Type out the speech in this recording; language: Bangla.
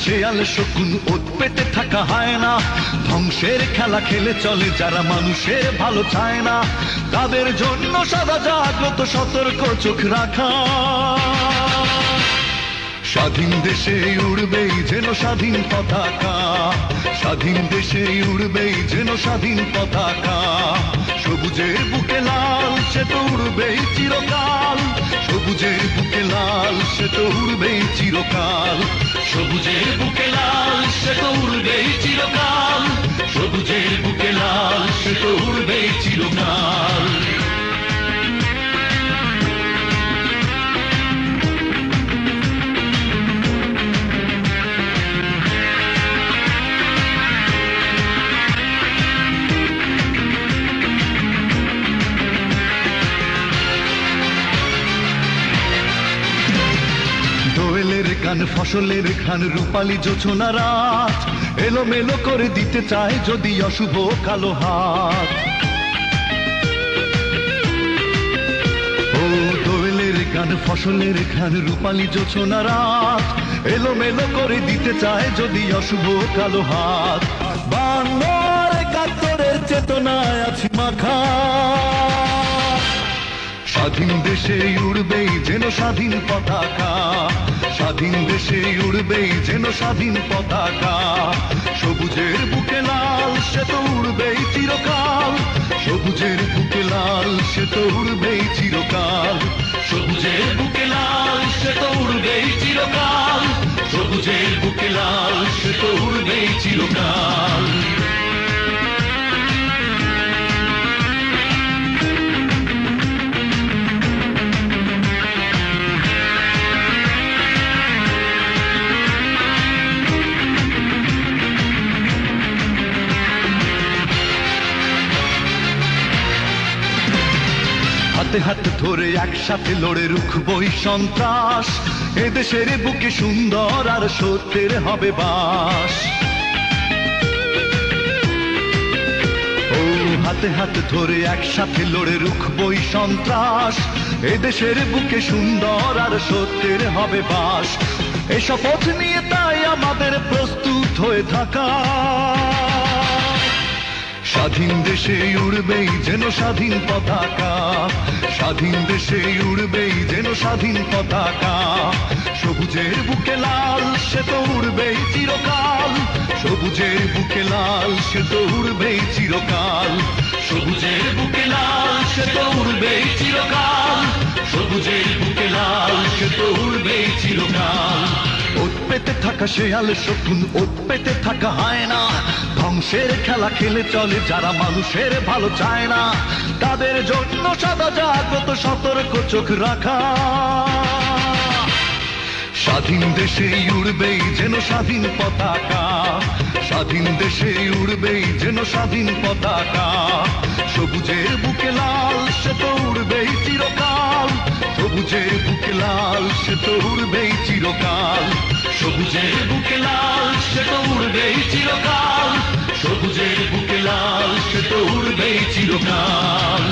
শেয়াল শকুন, ওত পেতে থাকা হায়না, ধ্বংসের খেলা খেলে চলে যারা মানুষের ভালো চায় না, তাদের জন্য সদা জাগ্রত সতর্ক চোখ রাখা। স্বাধীন দেশে উড়বেই যেন স্বাধীন পতাকা, স্বাধীন দেশে উড়বেই যেন স্বাধীন পতাকা, সবুজের বুকে লাল সে তো উড়বেই চিরকাল, সবুজের বুকে লাল সে তো উড়বেই চিরকাল, সবুজের বুকে লাল সে তো উড়বেই চিরকাল, সবুজের বুকে লাল সে তো উড়বেই চিরকাল। দোয়েলের গান, ফসলের ঘান, রূপালী জোছনা রাত, এলোমেলো করে দিতে চায় যদি অশুভ কালো হাত। ও দোয়েলের গান, ফসলের ঘান, রূপালী জোছনা রাত, এলোমেলো করে দিতে চায় যদি অশুভ কালো হাত। বাংলার একাত্তরের চেতনায় আছি মাখা, স্বাধীন দেশে উড়বেই যেন স্বাধীন পতাকা, স্বাধীন দেশে উড়বেই যেন স্বাধীন পতাকা, সবুজের বুকে লাল সে তো উড়বেই চিরকাল, সবুজের বুকে লাল সে তো উড়বেই চিরকাল, সবুজের বুকে লাল সে তো উড়বেই চিরকাল, সবুজের বুকে লাল সে তো উড়বেই চিরকাল। হাতে হাতে ধরে একসাথে লড়ে রুখবই সন্ত্রাস, এদেশের বুকে সুন্দর আর সত্যের হবে বাস। ও হাতে হাতে ধরে একসাথে লড়ে রুখবই সন্ত্রাস, এদেশের বুকে সুন্দর আর সত্যের হবে বাস। এই শপথ নিয়ে তাই আমাদের প্রস্তুত হয়ে থাকা, স্বাধীন দেশে উড়বেই যেন স্বাধীন পতাকা, স্বাধীন দেশে উড়বেই যেন স্বাধীন পতাকা, সবুজের বুকে লাল সে তো উড়বেই চিরকাল, সবুজের বুকে লাল সে তো উড়বেই চিরকাল, সবুজের বুকে লাল সে তো উড়বেই চিরকাল, সবুজের বুকে লাল সে তো উড়বেই চিরকাল। ওত পেতে থাকা শেয়াল শকুন, ওত পেতে থাকা হায়না, ধ্বংসের খেলা খেলে চলে যারা মানুষের ভালো চায় না, তাদের জন্য সদা জাগ্রত সতর্ক চোখ রাখা। স্বাধীন দেশে উড়বেই যেন স্বাধীন পতাকা, স্বাধীন দেশে উড়বেই যেন স্বাধীন পতাকা, সবুজের বুকে লাল সে তো উড়বেই চিরকাল, সবুজের বুকে লাল সে তো উড়বেই চিরকাল, সবুজের বুকে লাল সে তো উড়বেই চিরকাল, সবুজের বুকে লাল সে তো উড়বেই চিরকাল।